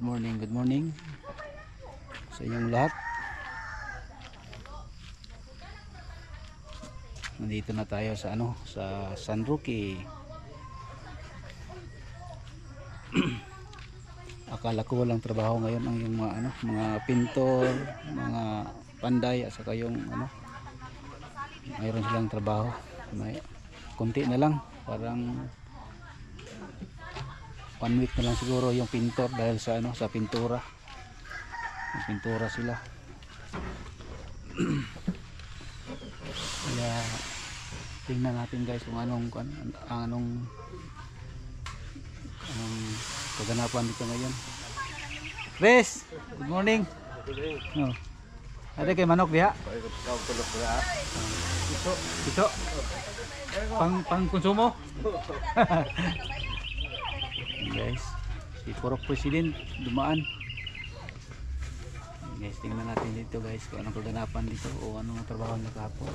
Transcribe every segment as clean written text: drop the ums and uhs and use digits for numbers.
good morning sa inyong lahat. Nandito na tayo sa sa San Roque. Akala ko walang trabaho ngayon ang yung mga pintor, mga panday at saka yung mayroon silang trabaho. May konti na lang, parang 1 week na lang siguro yung pintor dahil sa sa pintura. Yung pintura sila. Kaya tingnan natin guys kung anong kaganapan dito ngayon. Chris, good morning. Oh. Ada kay manok diha? Ito. Pang konsumo. Guys, si Purok President dumaan. Guys, tingnan natin dito guys kung anong kaganapan dito o anong trabaho niya kahapon.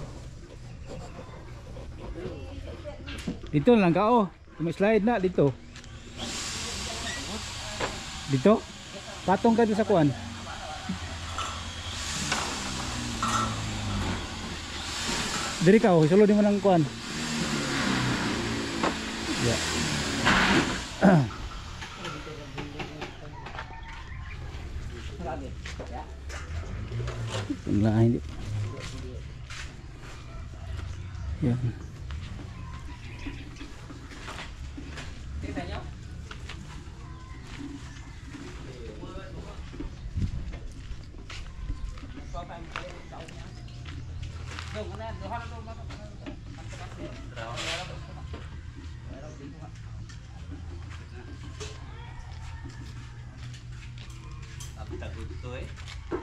Dito lang ka slide na dito. Dito? Patong ka dito sa kuan. Diri ka sulod mo ng kuan. Yeah. Lain. Yan.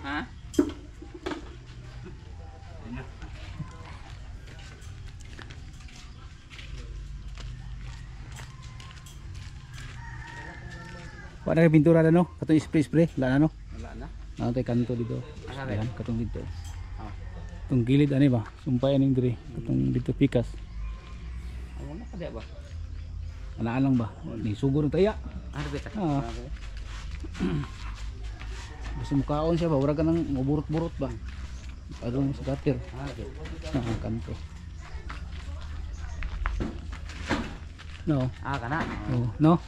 Hah? Wala na pintura na katong spray wala na wala na. Ano tay kanto dito. Ayan katong dito. Katong gilid ani ba? Sumpay aning dire. Katong dito pikas. Ano na kada ba? Anaan lang ba? Ni sugod ng taya. Ano beta? Basta mukaon siya ba? Wala ka nang maburot-burot ba? Adong sa gutter. Kanto. No. Kana. Oh, no.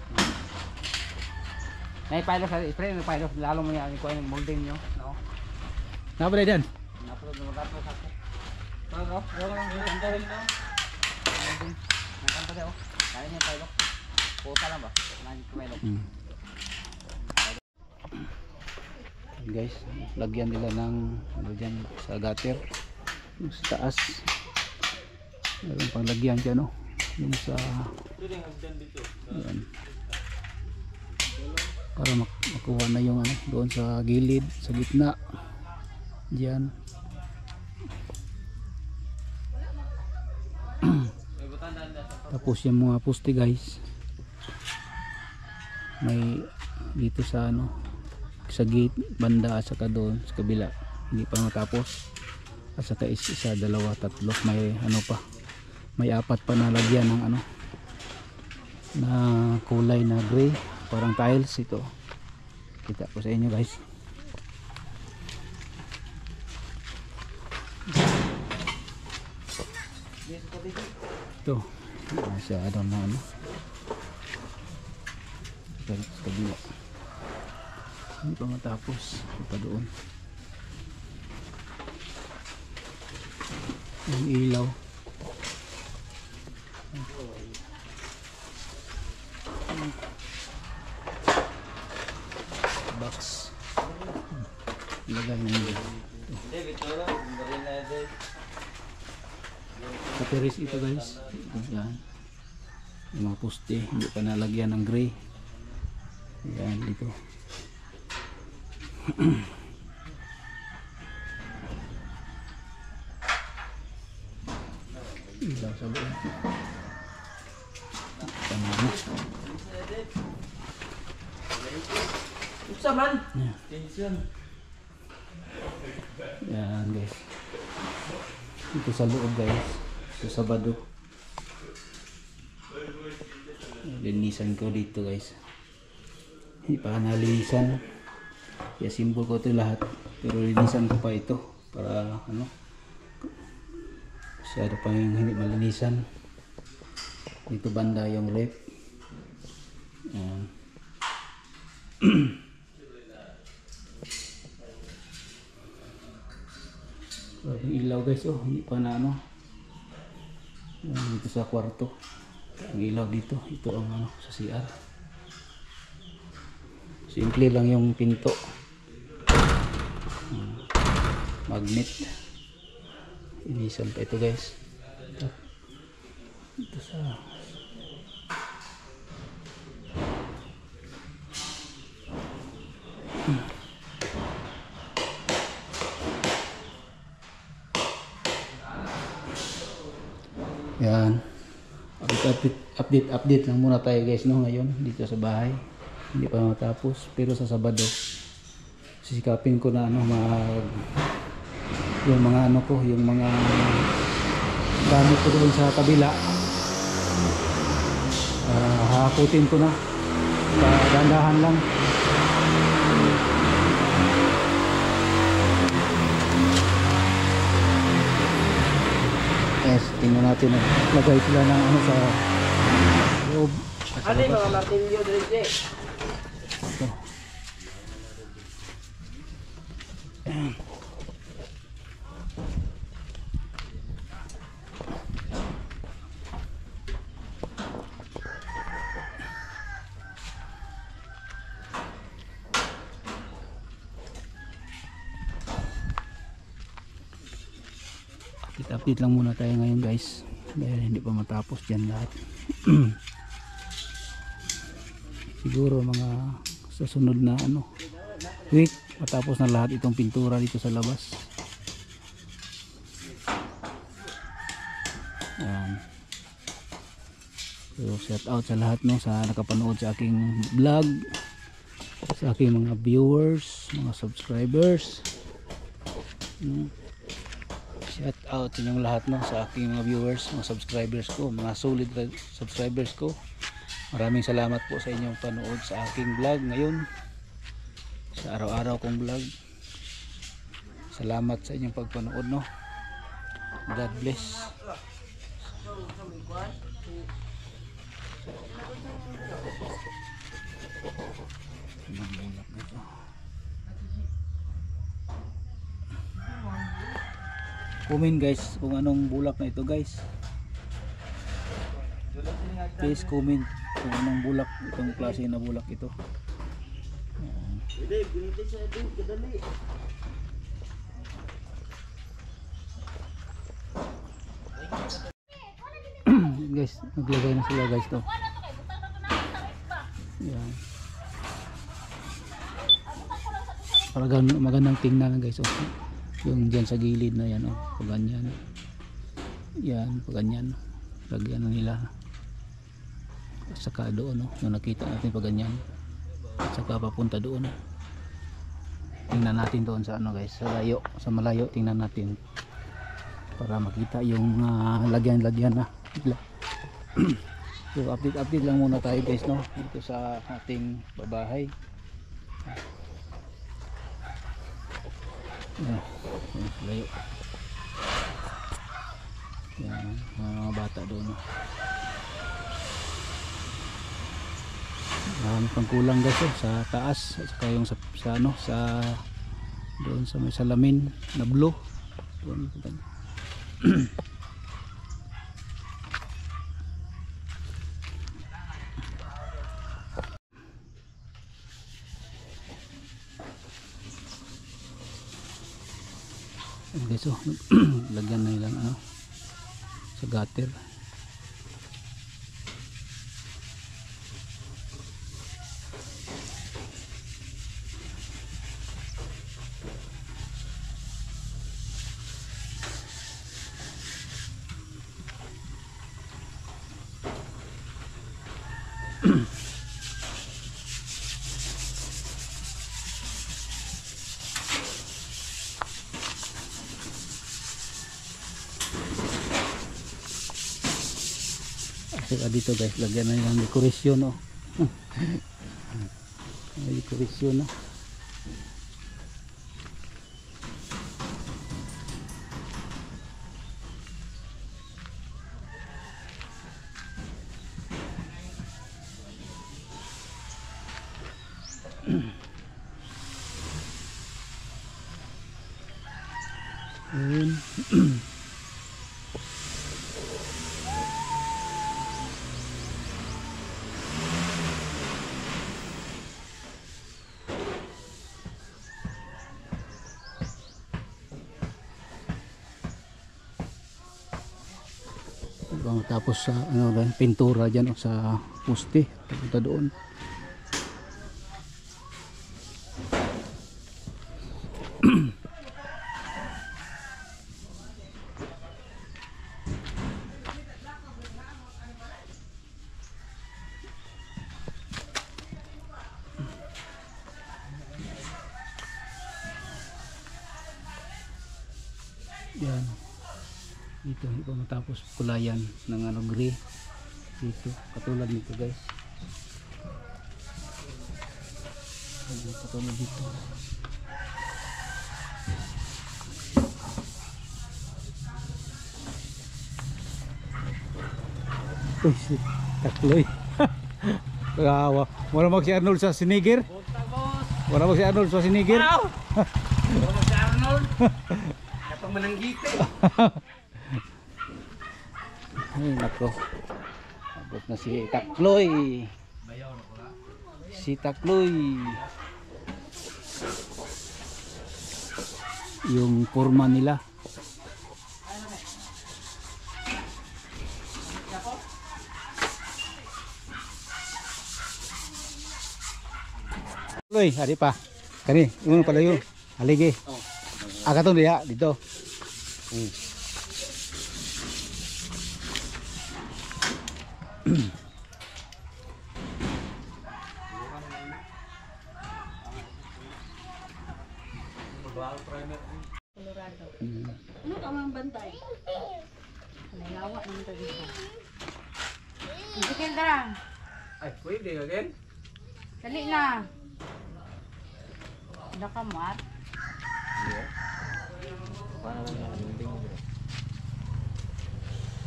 May pilot sa spray, may pilot lalo mo yan ko yung molding nyo, no? Napalay dan. Napalad mo gato sa ko. Bro, lang yung kanto rin no. Molding. Nangkanta daw. Kaya niya pilot. Puta lang ba? Nang pilot. Guys, lagyan nila ng dyan sa gutter. Yung sa taas. Mayroon pang lagyan dyan yung sa yan. Para makuha na yung doon sa gilid, sa gitna diyan. Tapos yung mga poste guys may dito sa sa gate banda at saka doon sa kabila hindi pa matapos at saka isa, dalawa, tatlo may pa may 4 pa na lagyan ng na kulay na gray. Parang tiles ito. Kita ko sa inyo guys. Ito. Masyado na sa kabila. Hindi pa matapos. Hindi pa doon. Yung ilaw. Box. Ilagay mo yun. Kateris ito guys. Yan. Yung mga poste hindi pa nalagyan ng gray. Yan dito. Ilaw sa loob. Saman. Tension. Yan guys. Ito sa loob guys. Sa Sabado. Linisan ko dito guys. Hindi pa nalinisan. Kaya simbol ko ito lahat. Pero linisan ko pa ito para ano, masyado pa yung hindi malinisan. Dito banda yung rep. Ayan. Yung ilaw guys, oh, hindi pa na ano. Ayan, dito sa kwarto. Ang ilaw dito, ito ang ano, sa CR. Simple lang yung pinto. Magnet. Inisan pa ito guys. Ito sa yan. Update lang muna tayo guys no ngayon dito sa bahay. Hindi pa matapos pero sa Sabado sisikapin ko na ano yung mga ano ko, yung mga gamit ko doon sa kabila. Hakutin ko na. Dahan-dahan lang. Yes, tingnan natin. Lagay sila ng ano sa loob. Ano yung mga martilyo dito? Ito. Update lang muna tayo ngayon guys dahil hindi pa matapos dyan lahat. Siguro mga susunod na ano week matapos na lahat itong pintura dito sa labas. Ayan. So shout out sa lahat no sa nakapanood sa aking vlog, sa aking mga viewers, mga subscribers. Shout out sa inyong lahat no, sa aking mga viewers, mga subscribers ko, mga solid subscribers ko. Maraming salamat po sa inyong panood sa aking vlog ngayon. Sa araw-araw kong vlog. Salamat sa inyong pagpanood no. God bless. Comment guys kung anong bulak na ito guys. Please comment kung anong bulak itong klase na bulak ito. Guys, naglagay na sila guys to. Yan. Para magandang tingnan guys oh. Yung dyan sa gilid na yan oh, pag ganyan yan, pag ganyan lagyan na nila at saka doon oh, yung nakita natin pag ganyan at saka papunta doon tingnan natin doon sa ano guys, sa layo, sa malayo tingnan natin para makita yung lagyan na so update lang muna tayo guys no, dito sa ating babahay. Layo. Yan, mga bata doon. Marami pang kulang guys sa taas at saka yung sa ano sa doon sa may salamin na blue. Doon. Guys oh, lagyan na nilang ano sa gutter. Saka dito guys, lagyan na yung dekorasyon oh. May koreksyon na. Ayun. Tapos sa ano pintura diyan sa poste papunta doon. Yan. Dito hindi pa matapos kulayan ng ano gray dito katulad nito guys. Katulad dito. Uy, si Takloy. Kawa. Wala mag si Arnold sa Sinigir. Wala mag si Arnold sa Sinigir. Wala mag si Arnold. Katong mananggite. Ay nako. Abot na si Takloy. Si Takloy. Yung forma nila. Takloy, hari pa. Kani, yung pala yun. Haligi. Agatong dia dito. Colorado. Ano ka mang bantay? Nalawa naman ito dito. Sikil darang. Ay, pwede again? Dali na. Ada kamar.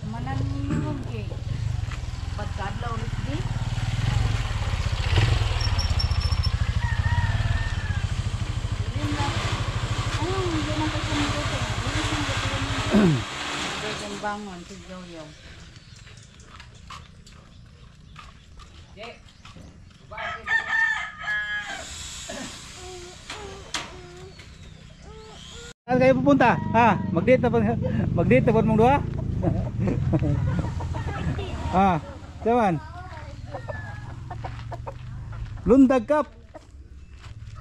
Mana minum ke? Pagkadlaw ulit di. Bangun si Joyo. Saan kayo pupunta? Ha? Mag-date na ba? Mag-date na ba mong dua? Ha? Saman? Lundag Cup.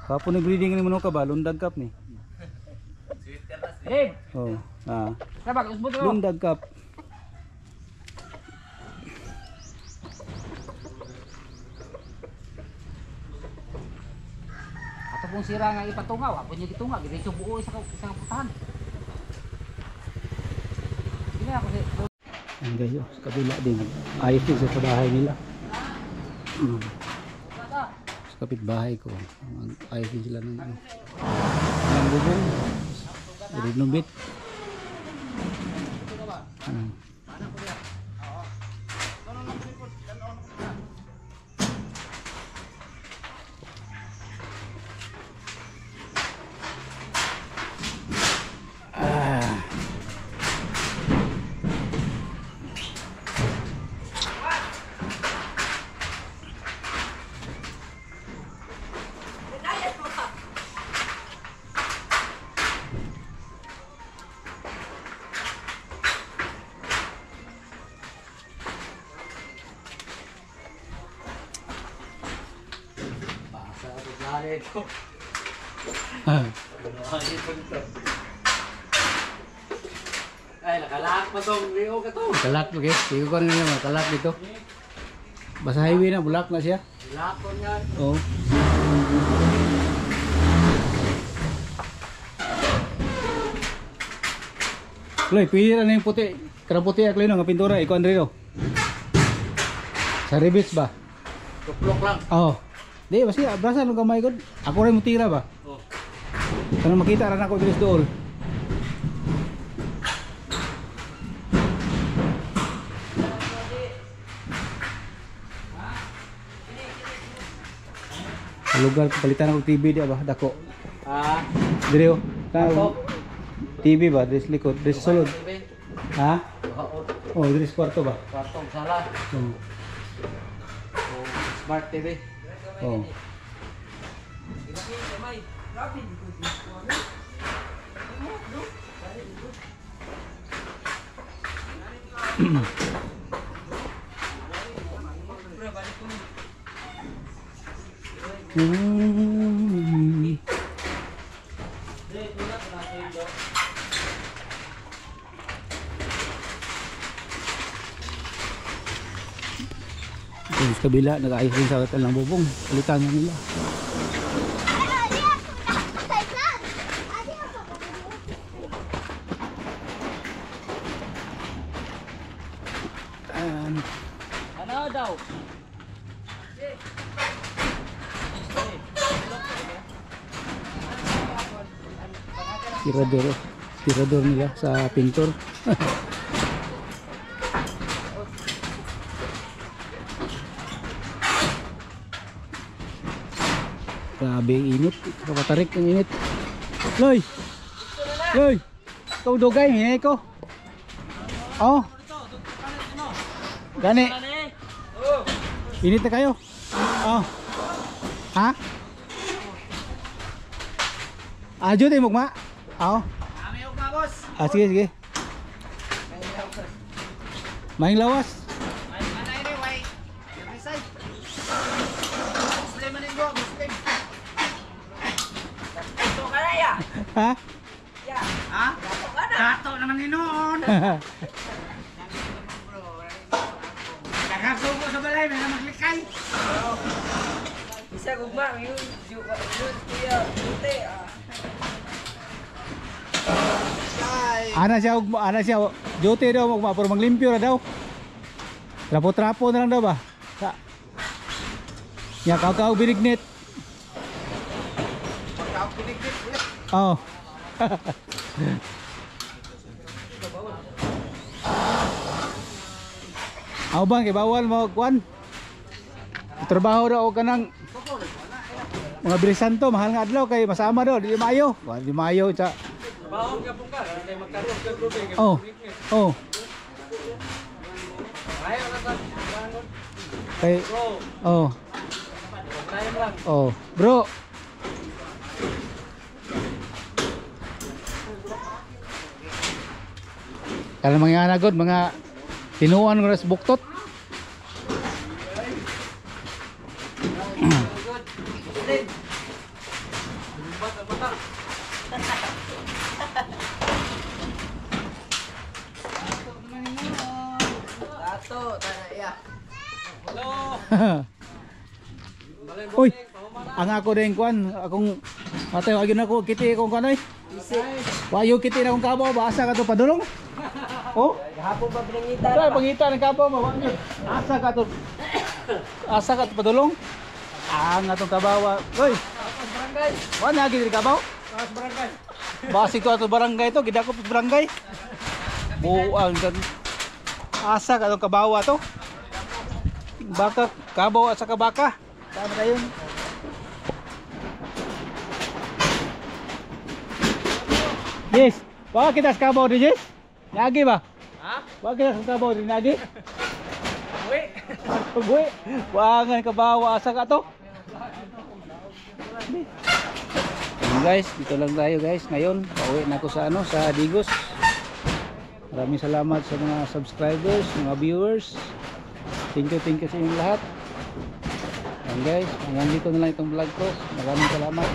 Kapo nag-breeding ni Muno ka ba? Lundag Cup ni. Hey! Oh. Ah. Sabag, usbot ko. Lundag Cup. Ato pong sira nga ipatungaw, ako niya gitunga, girecho buo isang putahan. Hindi ako si... Ayan guys, oh, sa kabila din. Ayos din sa bahay nila. Sa kapitbahay ko. Ayos din sila ng ano. Ng bubong. Renovate. Ay, nakalak pa tong liho ka to. Kalak okay. Ikaw ko na naman, kalak dito. Basta highway na, bulak na siya. Lakon nga. Oo. Loy, pili na yung puti. Karang puti akli no, nga pintura. Ikaw Andreo. Sa ribits ba? Tuplok lang. Oo. Di, basi abrasan ng gamay ko. Ako rin mo tira ba? Oh. Kana makita ra nako diri dool. Sa lugar palitan ako TV di ba dako. Ah, Diri oh. Dako. TV ba diri sa likod, diri sa sulod. TV. Ha? Kaot. Oh, diri sa kwarto ba? Kwartong sala. Oh. Oh, Smart TV. Oh. Hmm. Yung sa kabila, nag-ayos din sa hotel ng bubong. Palitan na nila. Ano daw? Tirador, tirador nila sa pintor. Grabe ang init, kapatarik ang init. Loy! Loy! Ikaw dugay, hinay ko. Oh! Gani! Init na kayo? Oh! Ha? Ajo tayo mugma? Oh! Ah, sige, sige. Maing lawas. Ha? Dato naman inoon. Nakasuko sa balay, may na maglikay. Bisa gugma, yun kuya, ute. Ana siya, duty daw magma, pero maglimpyo na daw. Trapo-trapo na lang daw ba? Sa. Ya, kau binignit. Oh. Ako bang bawal mo kuan? Trabaho daw ka ng mga bilisan to, mahal nga adlaw kay masama daw, di maayo. Di maayo sa. Bawang ka pong ka, kay magkaroon ka tubig. Oh. Oh. Ayaw na sa. Kay oh. Tayo lang. Oh, bro. Kala mga anagod, mga tinuan ko na sa buktot. Dato, tanaya. Uy, ang ako din kuan, akong atay wagin ako kiti akong kanoy. Wayo kiti na akong kabaw, basa ka to padulong. Oh, Hapon pa pinangita. dai pangita ng kabaw mo, wagin. Asa ka to. Asa ka to padulong. Ang atong kabaw. Uy, Barangay. wala gid kabaw. Taas barangay. Basi to ato barangay to, gidako sa barangay. Buang kan. Asa ka tong kabaw to. Baka kabaw at saka baka. Tama na yun. Yes. Baka kita sa kabaw din, Yes? Nagi ba? Ha? Baka kita sa kabaw din, Nagi? Uwi. Pag-uwi. Wangan kabaw, asa ka to. Ayan guys, dito lang tayo guys. Ngayon, pauwi na ako sa sa Digos. Maraming salamat sa mga subscribers, mga viewers. Thank you sa inyong lahat. Ayan guys, hanggang dito na lang itong vlog ko. Maraming salamat.